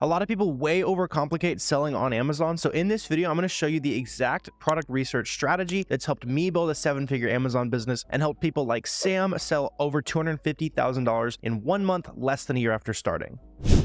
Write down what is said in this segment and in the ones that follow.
A lot of people way overcomplicate selling on Amazon. So in this video, I'm going to show you the exact product research strategy that's helped me build a 7-figure Amazon business and helped people like Sam sell over $250,000 in 1 month, less than a year after starting.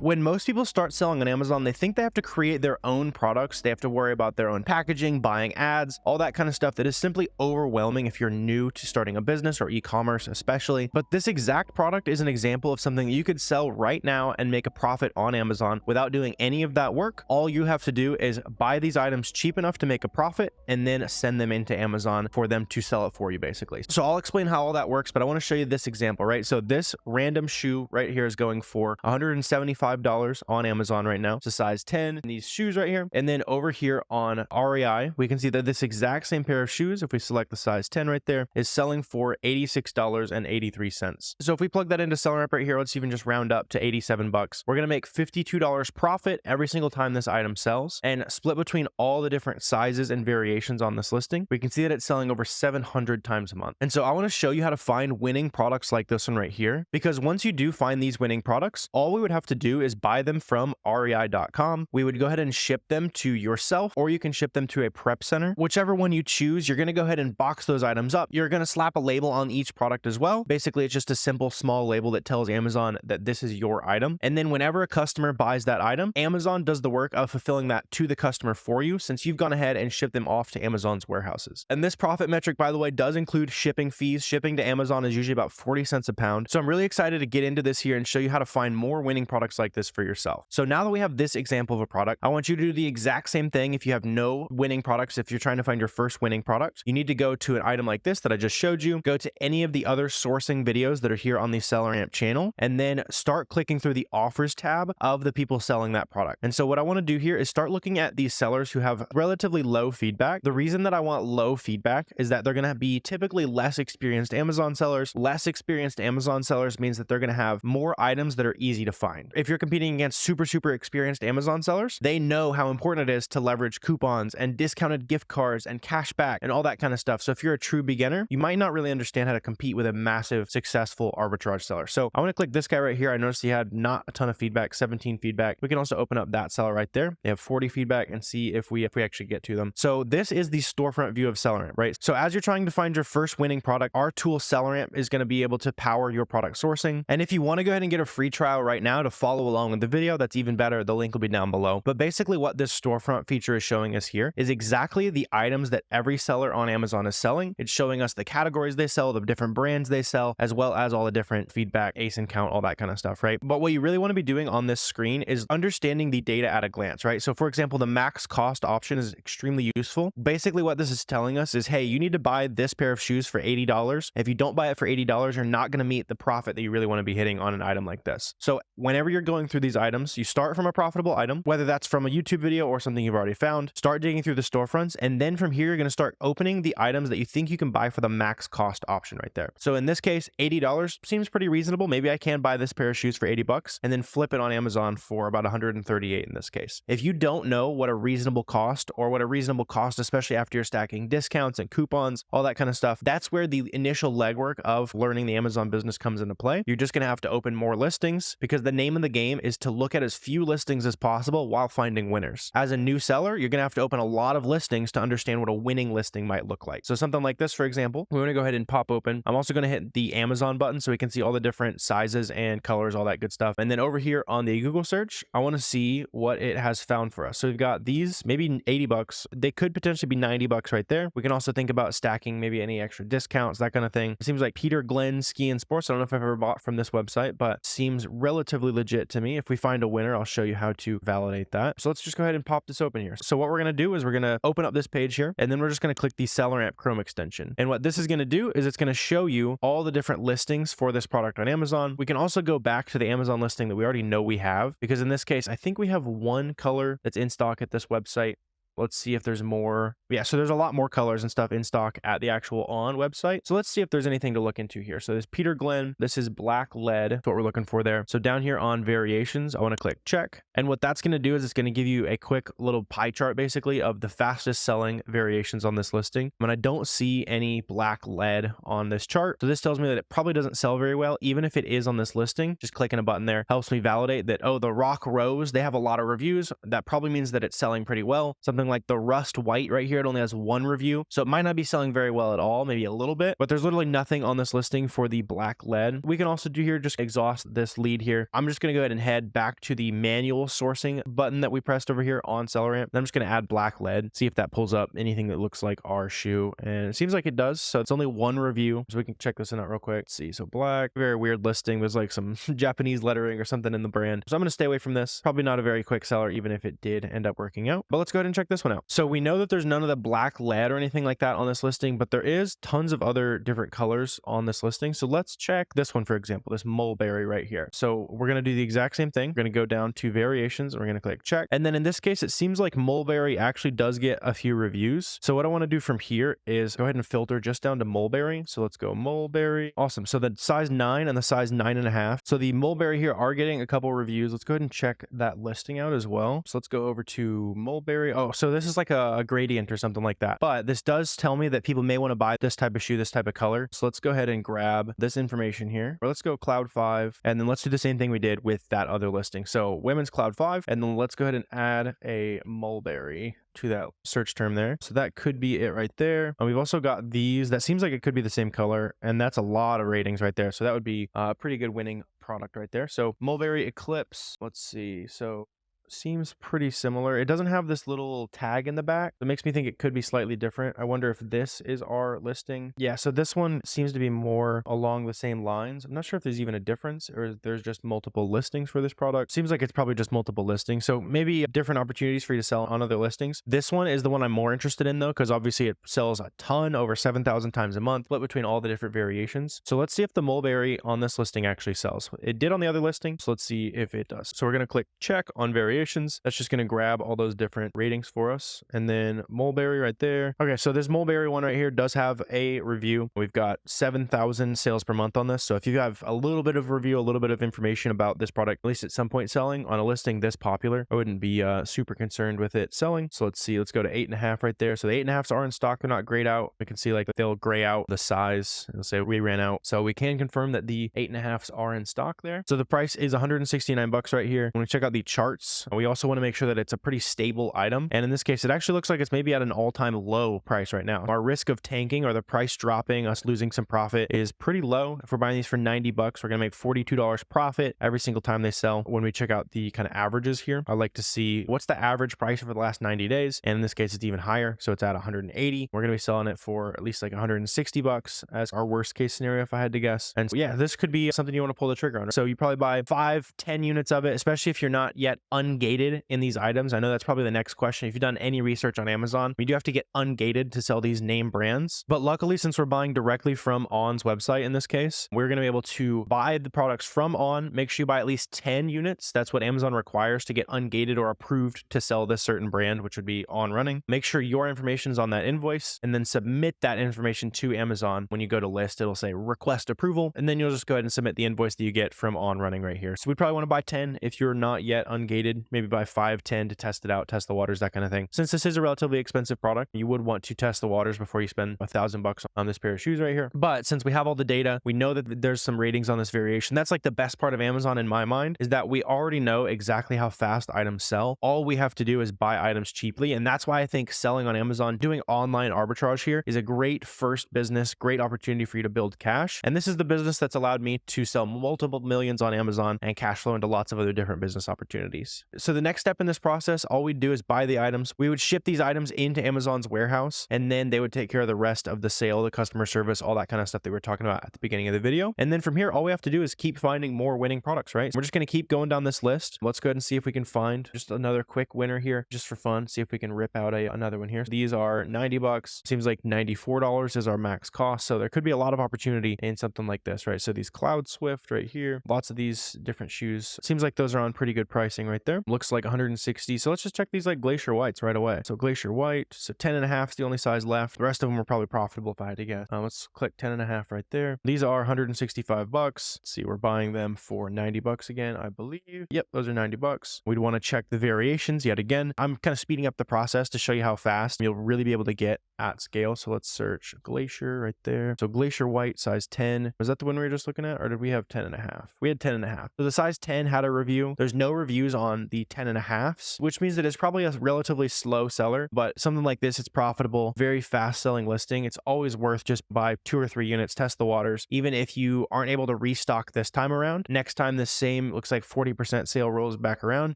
When most people start selling on Amazon, they think they have to create their own products. They have to worry about their own packaging, buying ads, all that kind of stuff that is simply overwhelming if you're new to starting a business or e-commerce especially. But this exact product is an example of something you could sell right now and make a profit on Amazon without doing any of that work. All you have to do is buy these items cheap enough to make a profit and then send them into Amazon for them to sell it for you, basically. So I'll explain how all that works, but I want to show you this example, right? So this random shoe right here is going for $175 on Amazon right now. It's a size 10 in these shoes right here. And then over here on REI, we can see that this exact same pair of shoes, if we select the size 10 right there, is selling for $86.83. So if we plug that into SellerAmp right here, let's even just round up to 87 bucks. We're going to make $52 profit every single time this item sells, and split between all the different sizes and variations on this listing. We can see that it's selling over 700 times a month. And so I want to show you how to find winning products like this one right here, because once you do find these winning products, all we would have to do is buy them from rei.com. We would go ahead and ship them to yourself, or you can ship them to a prep center. Whichever one you choose, you're going to go ahead and box those items up. You're going to slap a label on each product as well. Basically, it's just a simple small label that tells Amazon that this is your item. And then whenever a customer buys that item, Amazon does the work of fulfilling that to the customer for you, since you've gone ahead and shipped them off to Amazon's warehouses. And this profit metric, by the way, does include shipping fees. Shipping to Amazon is usually about 40 cents a pound. So I'm really excited to get into this here and show you how to find more winning products like this for yourself. So now that we have this example of a product, I want you to do the exact same thing. If you have no winning products, if you're trying to find your first winning product, you need to go to an item like this that I just showed you, go to any of the other sourcing videos that are here on the SellerAmp channel, and then start clicking through the offers tab of the people selling that product. And so what I want to do here is start looking at these sellers who have relatively low feedback. The reason that I want low feedback is that they're going to be typically less experienced Amazon sellers. Less experienced Amazon sellers means that they're going to have more items that are easy to find. If you're competing against super experienced Amazon sellers, they know how important it is to leverage coupons and discounted gift cards and cash back and all that kind of stuff. So if you're a true beginner, you might not really understand how to compete with a massive successful arbitrage seller. So I want to click this guy right here. I noticed he had not a ton of feedback, 17 feedback. We can also open up that seller right there. They have 40 feedback and see if we actually get to them. So this is the storefront view of SellerAmp, right? So as you're trying to find your first winning product, our tool SellerAmp is going to be able to power your product sourcing. And if you want to go ahead and get a free trial right now to follow along with the video, that's even better. The link will be down below. But basically what this storefront feature is showing us here is exactly the items that every seller on Amazon is selling. It's showing us the categories they sell, the different brands they sell, as well as all the different feedback, ASIN count, all that kind of stuff, right? But what you really want to be doing on this screen is understanding the data at a glance, right? So for example, the max cost option is extremely useful. Basically what this is telling us is, hey, you need to buy this pair of shoes for $80. If you don't buy it for $80, you're not going to meet the profit that you really want to be hitting on an item like this. So whenever you're going through these items, you start from a profitable item, whether that's from a YouTube video or something you've already found. Start digging through the storefronts, and then from here you're going to start opening the items that you think you can buy for the max cost option right there. So in this case, $80 seems pretty reasonable. Maybe I can buy this pair of shoes for 80 bucks and then flip it on Amazon for about 138 in this case. If you don't know what a reasonable cost, or what a reasonable cost, especially after you're stacking discounts and coupons, all that kind of stuff, that's where the initial legwork of learning the Amazon business comes into play. You're just going to have to open more listings, because the name of the game is to look at as few listings as possible while finding winners. As a new seller, you're going to have to open a lot of listings to understand what a winning listing might look like. So something like this, for example, we want to go ahead and pop open. I'm also going to hit the Amazon button so we can see all the different sizes and colors, all that good stuff. And then over here on the Google search, I want to see what it has found for us. So we've got these, maybe 80 bucks. They could potentially be 90 bucks right there. We can also think about stacking maybe any extra discounts, that kind of thing. It seems like Peter Glenn Ski and Sports. I don't know if I've ever bought from this website, but seems relatively legit to me. If we find a winner, I'll show you how to validate that. So let's just go ahead and pop this open here. So what we're going to do is we're going to open up this page here, and then we're just going to click the SellerAmp Chrome extension. And what this is going to do is it's going to show you all the different listings for this product on Amazon. We can also go back to the Amazon listing that we already know we have, because in this case, I think we have one color that's in stock at this website. Let's see if there's more. Yeah, so there's a lot more colors and stuff in stock at the actual On website. So let's see if there's anything to look into here. So there's Peter Glenn. This is black lead. That's what we're looking for there. So down here on variations, I want to click check. And what that's going to do is it's going to give you a quick little pie chart basically of the fastest selling variations on this listing. And I don't see any black lead on this chart. So this tells me that it probably doesn't sell very well, even if it is on this listing. Just clicking a button there helps me validate that, oh, the Rock Rose, they have a lot of reviews. That probably means that it's selling pretty well. Something like the Rust White right here, it only has one review. So it might not be selling very well at all, maybe a little bit, but there's literally nothing on this listing for the black lead. We can also do here, just exhaust this lead here. I'm just going to go ahead and head back to the manual sourcing button that we pressed over here on SellerAmp. I'm just going to add black lead, see if that pulls up anything that looks like our shoe. And it seems like it does. So it's only one review. So we can check this out real quick. Let's see. So black, very weird listing. There's like some Japanese lettering or something in the brand. So I'm going to stay away from this. Probably not a very quick seller, even if it did end up working out. But let's go ahead and check this one out. So we know that there's none of the black lead or anything like that on this listing, but there is tons of other different colors on this listing. So let's check this one, for example, this mulberry right here. So we're going to do the exact same thing. We're going to go down to variations and we're going to click check. And then in this case, it seems like mulberry actually does get a few reviews. So what I want to do from here is go ahead and filter just down to mulberry. So let's go mulberry. Awesome. So the size 9 and the size 9.5. So the mulberry here are getting a couple reviews. Let's go ahead and check that listing out as well. So let's go over to mulberry. Oh, so this is like a gradient or something like that. But this does tell me that people may want to buy this type of shoe, this type of color. So let's go ahead and grab this information here. Or let's go Cloud 5. And then let's do the same thing we did with that other listing. So women's Cloud 5. And then let's go ahead and add a mulberry to that search term there. So that could be it right there. And we've also got these. That seems like it could be the same color. And that's a lot of ratings right there. So that would be a pretty good winning product right there. So mulberry Eclipse. Let's see. So seems pretty similar. It doesn't have this little tag in the back. It makes me think it could be slightly different. I wonder if this is our listing. Yeah, so this one seems to be more along the same lines. I'm not sure if there's even a difference or if there's just multiple listings for this product. Seems like it's probably just multiple listings. So maybe different opportunities for you to sell on other listings. This one is the one I'm more interested in though, because obviously it sells a ton, over 7,000 times a month, split between all the different variations. So let's see if the mulberry on this listing actually sells. It did on the other listing. So let's see if it does. So we're going to click check on variations. That's just going to grab all those different ratings for us. And then mulberry right there. Okay, so this mulberry one right here does have a review. We've got 7,000 sales per month on this. So if you have a little bit of review, a little bit of information about this product, at least at some point selling on a listing this popular, I wouldn't be super concerned with it selling. So let's see, let's go to 8.5 right there. So the 8.5s are in stock. They're not grayed out. We can see like they'll gray out the size. It'll say we ran out. So we can confirm that the 8.5s are in stock there. So the price is 169 bucks right here. When we check out the charts, we also want to make sure that it's a pretty stable item. And in this case, it actually looks like it's maybe at an all-time low price right now. Our risk of tanking or the price dropping, us losing some profit is pretty low. If we're buying these for 90 bucks, we're going to make $42 profit every single time they sell. When we check out the kind of averages here, I like to see what's the average price for the last 90 days. And in this case, it's even higher. So it's at 180. We're going to be selling it for at least like 160 bucks as our worst case scenario, if I had to guess. And so, yeah, this could be something you want to pull the trigger on. So you probably buy 5-10 units of it, especially if you're not yet ungated in these items. I know that's probably the next question. If you've done any research on Amazon, we do have to get ungated to sell these name brands. But luckily, since we're buying directly from On's website in this case, we're going to be able to buy the products from On. Make sure you buy at least 10 units. That's what Amazon requires to get ungated or approved to sell this certain brand, which would be On Running. Make sure your information is on that invoice and then submit that information to Amazon. When you go to list, it'll say request approval, and then you'll just go ahead and submit the invoice that you get from On Running right here. So we probably want to buy 10 if you're not yet ungated, maybe buy 5-10 to test it out, test the waters, that kind of thing. Since this is a relatively expensive product, you would want to test the waters before you spend $1,000 on this pair of shoes right here. But since we have all the data, we know that there's some ratings on this variation. That's like the best part of Amazon in my mind, is that we already know exactly how fast items sell. All we have to do is buy items cheaply. And that's why I think selling on Amazon, doing online arbitrage here is a great first business, great opportunity for you to build cash. And this is the business that's allowed me to sell multiple millions on Amazon and cash flow into lots of other different business opportunities. So the next step in this process, all we'd do is buy the items. We would ship these items into Amazon's warehouse, and then they would take care of the rest of the sale, the customer service, all that kind of stuff that we were talking about at the beginning of the video. And then from here, all we have to do is keep finding more winning products, right? So we're just going to keep going down this list. Let's go ahead and see if we can find just another quick winner here, just for fun. See if we can rip out another one here. These are 90 bucks. Seems like $94 is our max cost. So there could be a lot of opportunity in something like this, right? So these Cloud Swift right here, lots of these different shoes. Seems like those are on pretty good pricing right there. there. Looks like 160. So let's just check these like Glacier Whites right away. So Glacier White, so 10.5 is the only size left. The rest of them are probably profitable if I had to guess. Let's click 10.5 right there. These are 165 bucks. Let's see, we're buying them for 90 bucks again, I believe. Yep, those are 90 bucks. We'd want to check the variations yet again. I'm kind of speeding up the process to show you how fast you'll really be able to get at scale. So let's search Glacier right there. So Glacier White size 10. Was that the one we were just looking at, or did we have 10.5? We had 10.5. So the size 10 had a review. There's no reviews on the 10.5s, which means that it's probably a relatively slow seller, but something like this, it's profitable, very fast selling listing. It's always worth just buy 2 or 3 units, test the waters. Even if you aren't able to restock this time around, next time the same looks like 40% sale rolls back around,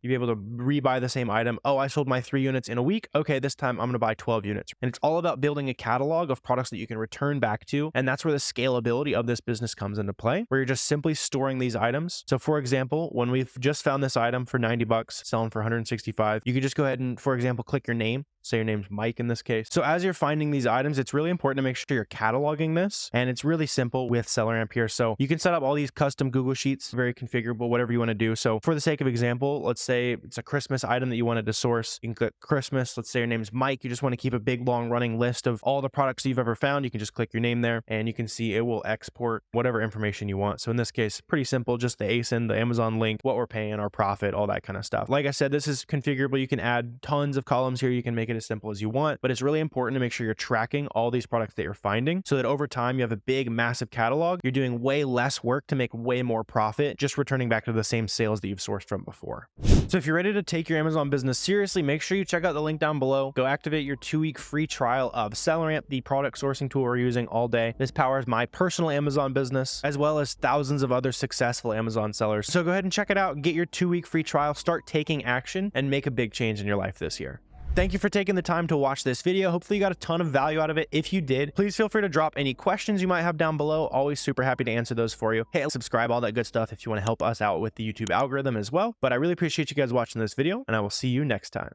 you'll be able to rebuy the same item. Oh, I sold my 3 units in a week. Okay, this time I'm going to buy 12 units. And it's all about building a catalog of products that you can return back to. And that's where the scalability of this business comes into play, where you're just simply storing these items. So for example, when we've just found this item for 90 bucks, selling for 165, you could just go ahead and, for example, click your name. Say your name's Mike in this case. So as you're finding these items, it's really important to make sure you're cataloging this. And it's really simple with SellerAmp here. So you can set up all these custom Google Sheets, very configurable, whatever you want to do. So for the sake of example, let's say it's a Christmas item that you wanted to source. You can click Christmas. Let's say your name's Mike. You just want to keep a big, long running list of all the products you've ever found. You can just click your name there and you can see it will export whatever information you want. So in this case, pretty simple, just the ASIN, the Amazon link, what we're paying, our profit, all that kind of stuff. Like I said, this is configurable. You can add tons of columns here. You can make it as simple as you want, but it's really important to make sure you're tracking all these products that you're finding so that over time you have a big, massive catalog. You're doing way less work to make way more profit, just returning back to the same sales that you've sourced from before. So if you're ready to take your Amazon business seriously, make sure you check out the link down below. Go activate your 2-week free trial of SellerAmp, the product sourcing tool we're using all day. This powers my personal Amazon business, as well as thousands of other successful Amazon sellers. So go ahead and check it out, get your 2-week free trial, start taking action, and make a big change in your life this year. Thank you for taking the time to watch this video. Hopefully you got a ton of value out of it. If you did, please feel free to drop any questions you might have down below. Always super happy to answer those for you. Hey, subscribe, all that good stuff if you want to help us out with the YouTube algorithm as well. But I really appreciate you guys watching this video, and I will see you next time.